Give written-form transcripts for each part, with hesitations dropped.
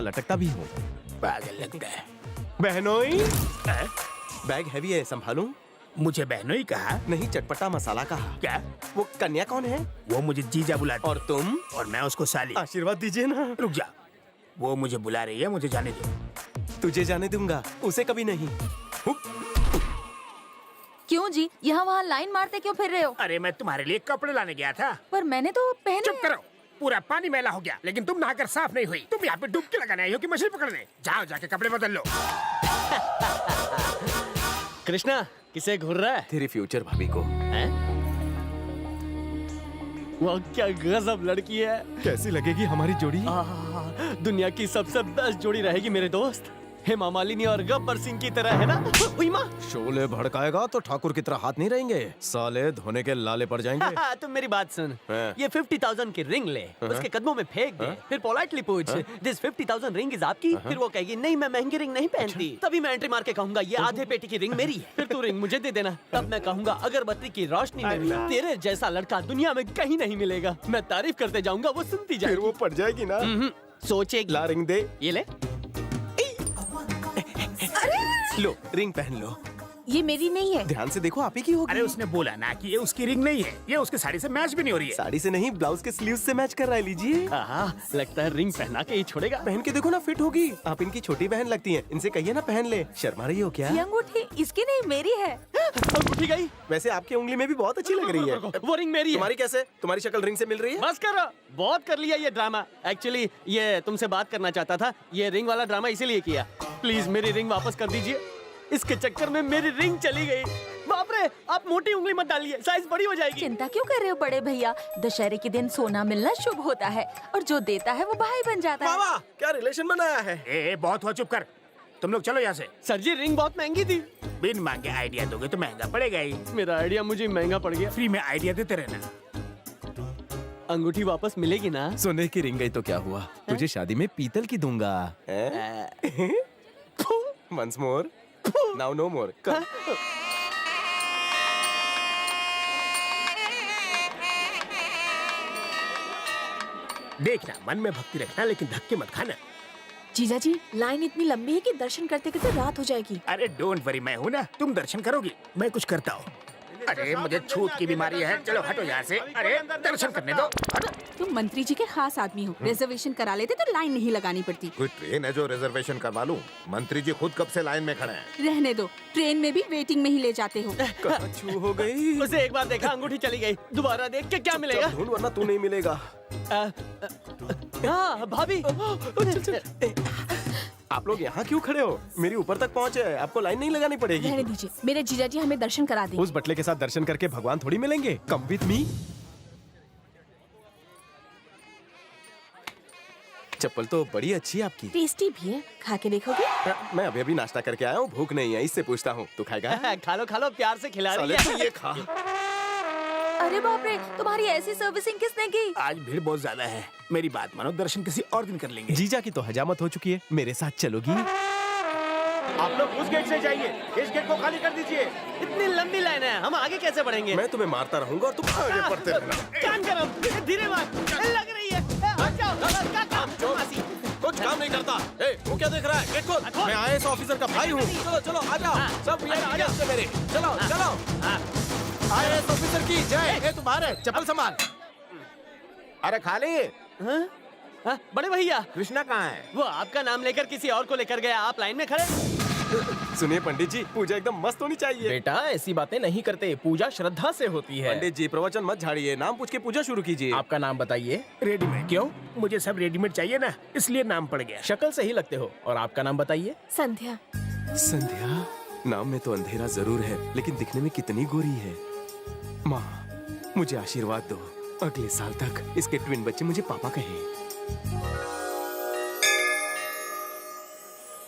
लटकता भी हूँ। पागल लगता है। बहनोई, बैग हैवी है, संभालूं? मुझे बहनोई कहा? नहीं, चटपटा मसाला कहा। क्या? वो कन्या कौन है? वो मुझे जीजा बुलाती। और तुम? और मैं उसको साली। आशीर्वाद दीजिए ना। रुक जा, वो मुझे बुला रही है, मुझे जाने दो। तुझे जाने दूंगा, उसे कभी नहीं। क्यों जी, यहाँ वहाँ लाइन मारते क्यों फिर रहे हो? अरे मैं तुम्हारे लिए कपड़े लाने गया था। पर मैंने तो पहने। चुप करो, पूरा पानी मैला हो गया, लेकिन तुम नहाकर साफ नहीं हुई। तुम यहाँ पे डुबकी लगाने आई हो कि मछली पकड़ने? जाओ जाके कपड़े बदल लो। कृष्णा, किसे घूर रहा है? तेरी फ्यूचर भाभी को। हैं? वो क्या गजब लड़की है। कैसी लगेगी हमारी जोड़ी? दुनिया की सबसे बेस्ट जोड़ी रहेगी मेरे दोस्त। हेमा मालिनी और गब्बर सिंह की तरह, है ना? उई माँ। शोले भड़काएगा तो ठाकुर की तरह हाथ नहीं रहेंगे, साले धोने के लाले पड़ जाएंगे। तुम मेरी बात सुन। हाँ। ये 50,000 की रिंग ले, उसके कदमों में फेंक दे, फिर पोलाइटली पूछ, दिस 50,000 रिंग इज आपकी? फिर वो कहेगी नहीं, मैं महंगी रिंग नहीं पहनती। तभी मैं एंट्री मार के कहूंगा ये आधे पेटी की रिंग मेरी है। फिर तू रिंग मुझे दे देना। तब मैं कहूंगा अगरबत्ती की रोशनी में भी तेरे जैसा लड़का दुनिया में कहीं नहीं मिलेगा। मैं तारीफ करते जाऊंगा, वो सुनती जाएगी। फिर वो पड़ जाएगी ना। सोचेगी। ला रिंग दे। ये ले। लो, रिंग पहन लो। ये मेरी नहीं है। ध्यान से देखो, आप ही की होगी। अरे उसने बोला ना कि ये उसकी रिंग नहीं है, ये उसकी साड़ी से मैच भी नहीं हो रही है। साड़ी से नहीं, ब्लाउज के स्लीव से मैच कर रहा है, लीजिए। लगता है रिंग पहना के ही छोड़ेगा। पहन के देखो ना, फिट होगी। आप इनकी छोटी बहन लगती हैं, इनसे कहिए ना पहन ले। शर्मा रही हो क्या? ये अंगूठी इसकी नहीं, मेरी है। अंगूठी गई। वैसे आपकी उंगली में भी बहुत अच्छी लग रही है। वो रिंग मेरी है। तुम्हारी कैसे? तुम्हारी शक्ल रिंग से मिल रही है? बस करो, बहुत कर लिया ये ड्रामा। एक्चुअली ये तुमसे बात करना चाहता था। ये रिंग वाला ड्रामा इसीलिए किया। प्लीज मेरी रिंग वापस कर दीजिए। इसके चक्कर में मेरी रिंग चली गई। बाप रे, आप मोटी उंगली मत डालिए, साइज बड़ी हो जाएगी। चिंता क्यों कर रहे हो बड़े भैया? दशहरे के दिन सोना मिलना शुभ होता है और जो देता है वो भाई बन जाता है। बाबा, क्या रिलेशन बनाया है? ए, बहुत हुआ, चुप कर। तुम लोग चलो यहाँ से। सर जी, रिंग बहुत महंगी थी। बिन मांगे आइडिया दोगे तो महंगा पड़ेगा ही। मेरा आइडिया मुझे महंगा पड़ गया। फ्री में आइडिया देते रहना। अंगूठी वापस मिलेगी ना? सोने की रिंग गई तो क्या हुआ? तुझे शादी में पीतल की दूंगा। Once more, now no more. Come. देखना, मन में भक्ति रखना, लेकिन धक्के मत खाना। जीजा जी, लाइन इतनी लंबी है कि दर्शन करते करते रात हो जाएगी। अरे डोंट वरी, मैं हूँ ना, तुम दर्शन करोगी, मैं कुछ करता हूँ। अरे मुझे छूत की बीमारी है, चलो हटो यहाँ से। अरे दर्शन करने दो, हटो। तुम मंत्री जी के खास आदमी हो, रिजर्वेशन करा लेते तो लाइन नहीं लगानी पड़ती। कोई ट्रेन है जो रिजर्वेशन करवा लूं? मंत्री जी खुद कब से लाइन में खड़े हैं। रहने दो, ट्रेन में भी वेटिंग में ही ले जाते हो। छू हो गई। उसे एक बार देखा, अंगूठी चली गई। दोबारा देख के क्या मिलेगा? ढूंढ, वरना तू नहीं मिलेगा। भाभी। आप लोग यहाँ क्यों खड़े हो? मेरी ऊपर तक पहुँचे, आपको लाइन नहीं लगानी पड़ेगी। रहने दीजिए, मेरे जीजा जी हमें दर्शन करा दें। उस बटले के साथ दर्शन करके भगवान थोड़ी मिलेंगे। Come with me. चप्पल तो बड़ी अच्छी है आपकी। टेस्टी भी है, खा के देखोगे? मैं अभी अभी नाश्ता करके आया हूँ, भूख नहीं है, इससे पूछता हूँ। तू खाएगा? खा लो, प्यार से खिला रही साले है। तू ये खा। अरे बाप रे, तुम्हारी ऐसी सर्विसिंग किसने की? आज भीड़ बहुत ज्यादा है, मेरी बात मानो, दर्शन किसी और दिन कर लेंगे। जीजा की तो हजामत हो चुकी है, मेरे साथ चलोगी? आप लोग उस गेट से जाइए, इस गेट को खाली कर दीजिए। इतनी लंबी लाइन है, हम आगे कैसे बढ़ेंगे? मैं तुम्हें मारता रहूंगा और तुम आगे बढ़ते रहना। कान गरम, धीरे बात लग रही है। हट जाओ, क्या काम? कुछ काम नहीं करता। ए, वो क्या देख रहा है? गेट खोल। मैं आईएएस ऑफिसर का भाई हूँ। चलो चलो, आ जाओ सब वीआईपी से मेरे। चलो चलो। आईएएस ऑफिसर की जय। ए, तुम्हारे चप्पल संभाल। अरे खाली, बड़े भैया, कृष्णा कहाँ है? वो आपका नाम लेकर किसी और को लेकर गया, आप लाइन में खड़े। सुनिए पंडित जी, पूजा एकदम मस्त होनी चाहिए। बेटा ऐसी बातें नहीं करते, पूजा श्रद्धा से होती है। पंडित जी, प्रवचन मत झाड़िए, नाम पूछ के पूजा शुरू कीजिए। आपका नाम बताइए। रेडीमेड? क्यों? मुझे सब रेडीमेड चाहिए ना, इसलिए नाम पड़ गया। शक्ल से ही लगते हो। और आपका नाम बताइए। संध्या। संध्या? नाम में तो अंधेरा जरूर है, लेकिन दिखने में कितनी गोरी है। माँ, मुझे आशीर्वाद दो, अगले साल तक इसके ट्विन बच्चे मुझे पापा कहें।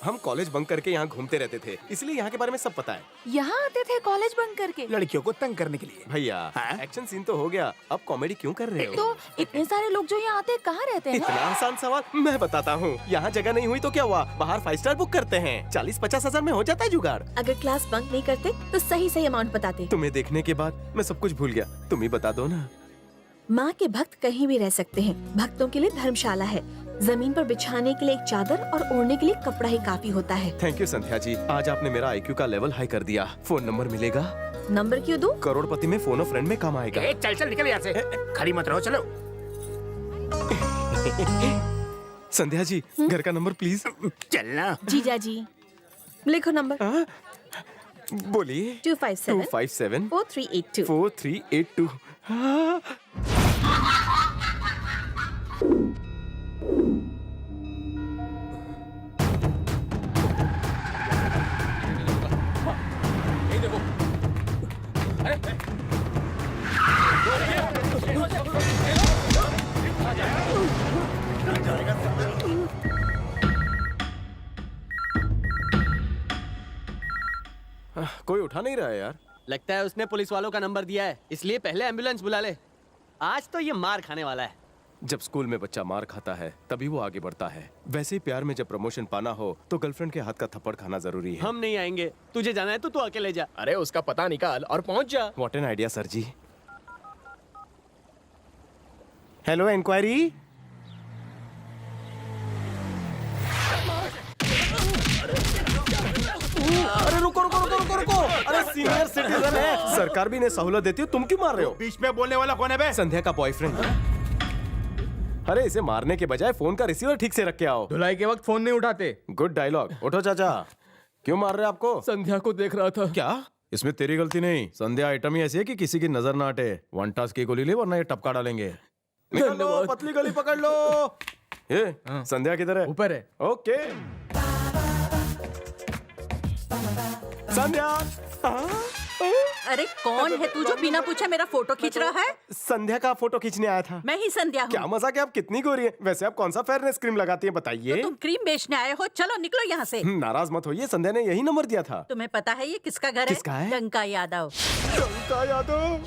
हम कॉलेज बंक करके यहाँ घूमते रहते थे, इसलिए यहाँ के बारे में सब पता है। यहाँ आते थे कॉलेज बंक करके? लड़कियों को तंग करने के लिए। भैया, हाँ? एक्शन सीन तो हो गया, अब कॉमेडी क्यों कर रहे हो? तो इतने सारे लोग जो यहाँ आते हैं कहाँ रहते हैं? इतना आसान सवाल, मैं बताता हूँ। यहाँ जगह नहीं हुई तो क्या हुआ, बाहर 5 स्टार बुक करते हैं, 40-50 हजार में हो जाता है जुगाड़। अगर क्लास बंक नहीं करते तो सही अमाउंट बताते। तुम्हें देखने के बाद मैं सब कुछ भूल गया, तुम ही बता दो ना। माँ के भक्त कहीं भी रह सकते हैं, भक्तों के लिए धर्मशाला है। जमीन पर बिछाने के लिए एक चादर और ओढ़ने के लिए कपड़ा ही काफी होता है। थैंक यू संध्या जी, आज आपने मेरा आईक्यू का लेवल हाई कर दिया। फोन नंबर मिलेगा? नंबर क्यों दूं? करोड़पति में फोन फ्रेंड में काम आएगा। चल चल निकल यहाँ से, खड़ी मत रहो, चलो। संध्या जी, घर का नंबर प्लीज। चलना। जीजा जी लिखो नंबर। बोलिए। 257 257 4382। 4382। कोई उठा नहीं रहा है यार। लगता है उसने पुलिस वालों का नंबर दिया है, इसलिए पहले एम्बुलेंस बुला ले। आज तो ये मार खाने वाला है। जब स्कूल में बच्चा मार खाता है तभी वो आगे बढ़ता है। वैसे ही प्यार में जब प्रमोशन पाना हो तो गर्लफ्रेंड के हाथ का थप्पड़ खाना जरूरी है। हम नहीं आएंगे, तुझे जाना है तो तू अकेले जा। अरे उसका पता निकाल और पहुंच जा। What an idea sir ji. Hello enquiry. अरे रुको रुको रुको रुको रुको। अरे सीनियर सिटीजन है, सरकार भी इन्हें सहूलत देती है, तुम क्यों मार रहे हो? बीच में बोलने वाला कौन है बे? संध्या का बॉयफ्रेंड। अरे इसे मारने के बजाय फोन का रिसीवर ठीक से रख के आओ। धुलाई के वक्त फोन नहीं उठाते। Good dialogue. उठो चाचा। क्यों मार रहे आपको? संध्या को देख रहा था। क्या? इसमें तेरी गलती नहीं। संध्या आइटम ही ऐसी है कि किसी की नजर ना हटे। वन टास्क की गोली ले वरना ये टपका डालेंगे। निकल लो, पतली गली पकड़ लो। ये संध्या किधर है? ऊपर है। ओके। संध्या। अरे कौन है तू जो बिना पूछे मेरा फोटो खींच रहा है? संध्या का फोटो खींचने आया था। मैं ही संध्या क्या हूँ। मजाक है, आप कितनी गोरी है। वैसे आप कौन सा फेयरनेस क्रीम लगाती है बताइए? तुम क्रीम बेचने आए हो, चलो निकलो यहाँ से। नाराज मत होइए, संध्या ने यही नंबर दिया था। तुम्हें पता है ये किसका घर है? किसका है? डंका यादव। डंका यादव।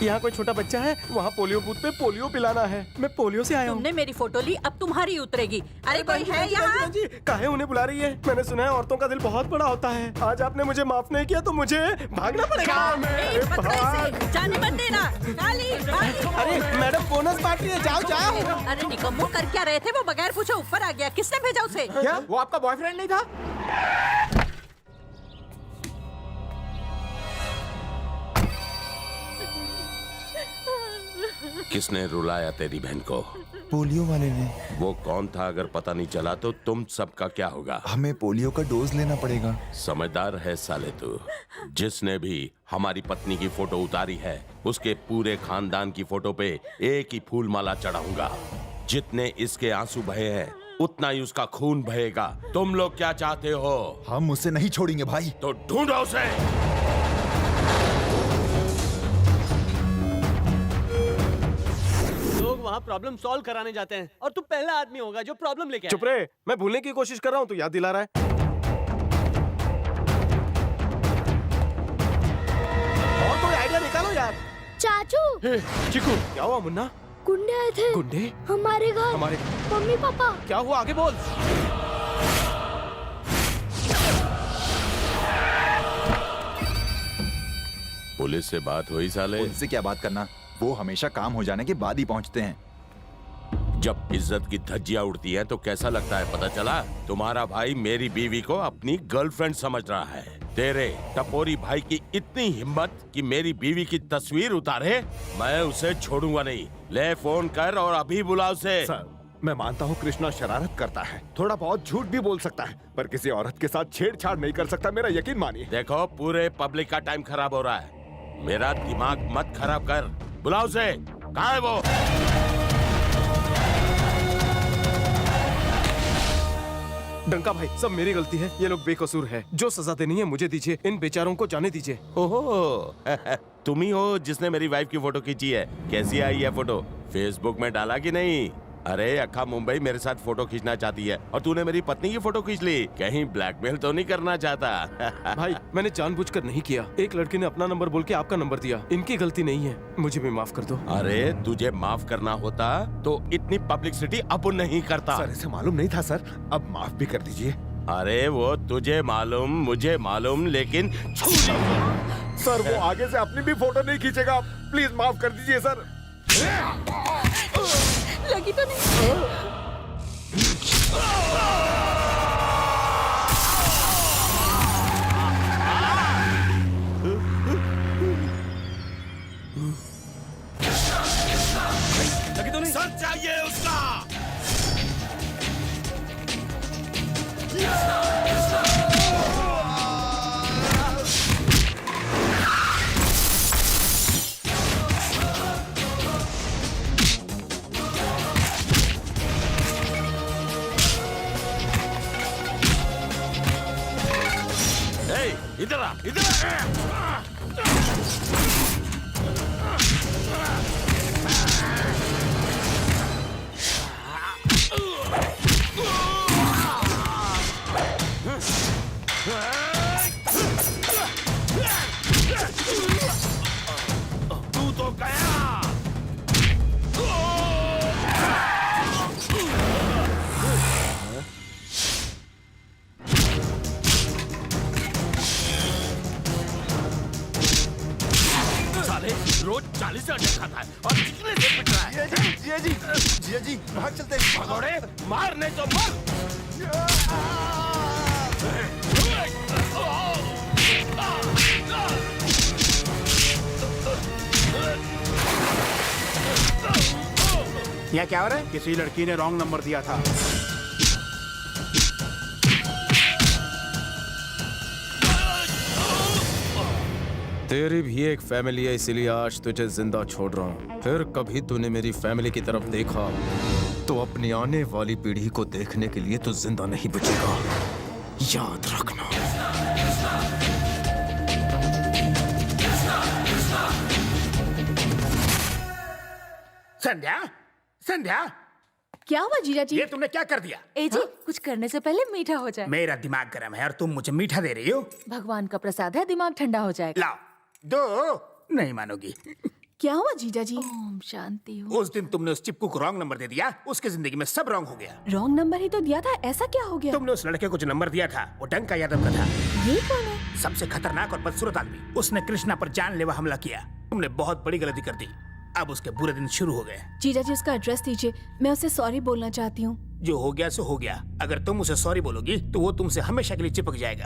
यहाँ कोई छोटा बच्चा है, वहाँ पोलियो बूथ पे पोलियो पिलाना है। मैं पोलियो से आया हूँ। तुमने मेरी फोटो ली, अब तुम्हारी उतरेगी। अरे कोई है यहाँ? काहे उन्हें बुला रही है? मैंने सुना है औरतों का दिल बहुत बड़ा होता है। आज आपने मुझे माफ नहीं किया तो मुझे भागना पड़ेगा। ए, पकड़ो इसे, जाने मत देना। काली, काली। अरे मैडम बोनस पार्टी है, जाओ जाओ। अरे निकम्मो, कर क्या रहे थे? वो बगैर पूछे ऊपर आ गया। किसने भेजा उसे? क्या वो आपका बॉयफ्रेंड नहीं था? किसने रुलाया तेरी बहन को? पोलियो वाले ने। वो कौन था अगर पता नहीं चला तो तुम सबका क्या होगा? हमें पोलियो का डोज लेना पड़ेगा। समझदार है साले तू। जिसने भी हमारी पत्नी की फोटो उतारी है उसके पूरे खानदान की फोटो पे एक ही फूल माला चढ़ाऊंगा। जितने इसके आंसू बहे हैं उतना ही उसका खून बहेगा। तुम लोग क्या चाहते हो? हम उसे नहीं छोड़ेंगे भाई। तो ढूंढो उसे। लोग वहाँ प्रॉब्लम सॉल्व कराने जाते हैं और तू पहला आदमी होगा जो प्रॉब्लम लेके आया। चुप रहे, मैं भूलने की कोशिश कर रहा हूँ, तू याद दिला रहा है। और कोई आइडिया निकालो यार। चाचू। चिकू, क्या हुआ मुन्ना? गुंडे आए थे गुंडे? हमारे घर। हमारे? Mummy papa. क्या हुआ, आगे बोल। पुलिस से बात हुई साले? उनसे क्या बात करना, वो हमेशा काम हो जाने के बाद ही पहुंचते हैं। जब इज्जत की धज्जियां उड़ती हैं तो कैसा लगता है पता चला? तुम्हारा भाई मेरी बीवी को अपनी गर्लफ्रेंड समझ रहा है। तेरे टपोरी भाई की इतनी हिम्मत कि मेरी बीवी की तस्वीर उतारे? मैं उसे छोड़ूंगा नहीं। ले फोन कर और अभी बुला उसे। सर, मैं मानता हूँ कृष्णा शरारत करता है, थोड़ा बहुत झूठ भी बोल सकता है, पर किसी औरत के साथ छेड़छाड़ नहीं कर सकता, मेरा यकीन मानिए। देखो पूरे पब्लिक का टाइम खराब हो रहा है, मेरा दिमाग मत खराब कर। बुलाओ उसे। कहाँ है वो? डंका भाई, सब मेरी गलती है। ये लोग बेकसूर है। जो सजा देनी है मुझे दीजिए, इन बेचारों को जाने दीजिए। ओहो तुम ही हो जिसने मेरी वाइफ की फोटो खींची है। कैसी आई है फोटो? फेसबुक में डाला कि नहीं? अरे अक्खा मुंबई मेरे साथ फोटो खींचना चाहती है और तूने मेरी पत्नी की फोटो खींच ली। कहीं ब्लैकमेल तो नहीं करना चाहता? भाई मैंने जानबूझकर नहीं किया। एक लड़के ने अपना नंबर बोल के आपका नंबर दिया। इनकी गलती नहीं है, मुझे भी माफ कर दो। अरे तुझे माफ करना होता तो इतनी पब्लिसिटी अपन नहीं करता। सर इसे मालूम नहीं था सर, अब माफ भी कर दीजिए। अरे वो तुझे मालूम मुझे मालूम, लेकिन सर वो आगे से अपनी भी फोटो नहीं खींचेगा, प्लीज माफ कर दीजिए सर। लगी तो नहीं। लगी तो नहीं। सर चाहिए उसका। ए, इधर आ, इधर आ। तू तो गया। साले रोज 40 अंडे खाता है और चिकने से पिट रहा है। जिया जी भाग चलते हैं। भगोड़े, मार नहीं तो मर। यहाँ क्या हो रहा है? किसी लड़की ने रॉन्ग नंबर दिया था। तेरी भी एक फैमिली है, इसीलिए आज तुझे जिंदा छोड़ रहा हूँ। फिर कभी तूने मेरी फैमिली की तरफ देखा तो अपनी आने वाली पीढ़ी को देखने के लिए तू जिंदा नहीं बचेगा, याद रखना। संध्या, संध्या, क्या हुआ जीजा जी? ये तुमने क्या कर दिया? ए जी, कुछ करने से पहले मीठा हो जाए। मेरा दिमाग गर्म है और तुम मुझे मीठा दे रही हो। भगवान का प्रसाद है, दिमाग ठंडा हो जाएगा। लाओ, दो। नहीं मानोगी। क्या हुआ जीजा जी? ओम शांति हो। उस दिन तुमने उस चिपकू को रॉन्ग नंबर दे दिया, उसकी जिंदगी में सब रॉन्ग हो गया। रॉन्ग नंबर ही तो दिया था, ऐसा क्या हो गया? तुमने उस लड़के को जो नंबर दिया था वो डंका यादव का था। ये कौन है? सबसे खतरनाक और बदसूरत आदमी। उसने कृष्णा पर जानलेवा हमला किया। तुमने बहुत बड़ी गलती कर दी। अब उसके बुरे दिन शुरू हो गए। जीजा जी उसका एड्रेस दीजिए, मैं उसे सॉरी बोलना चाहती हूँ। जो हो गया सो हो गया। अगर तुम उसे सॉरी बोलोगी तो वो तुमसे हमेशा के लिए चिपक जाएगा।